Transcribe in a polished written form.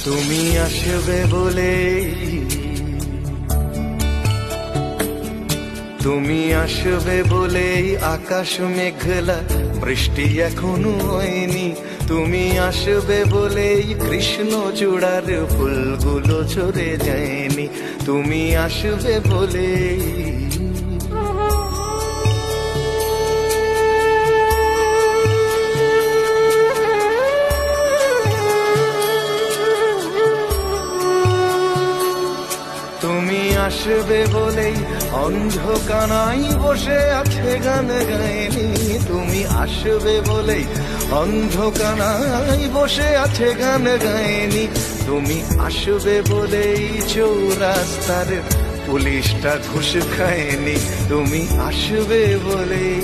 তুমি আসবে বলেই, তুমি আসবে বলেই আকাশ মেঘলা, বৃষ্টি এখনো হয়নি। তুমি আসবে বলেই কৃষ্ণ চূড়ার ফুলগুলো ঝরে যায়নি। তুমি আসবে বলেই। তুমি আসবে বলেই অন্ধকানাই বসে আছে গান গায়নি। তুমি আসবে বলেই অন্ধকানাই বসে আছে গান গায়নি। তুমি আসবে বলেই চৌরাস্তার পুলিশটা ঘুষ খায়নি। তুমি আসবে বলেই।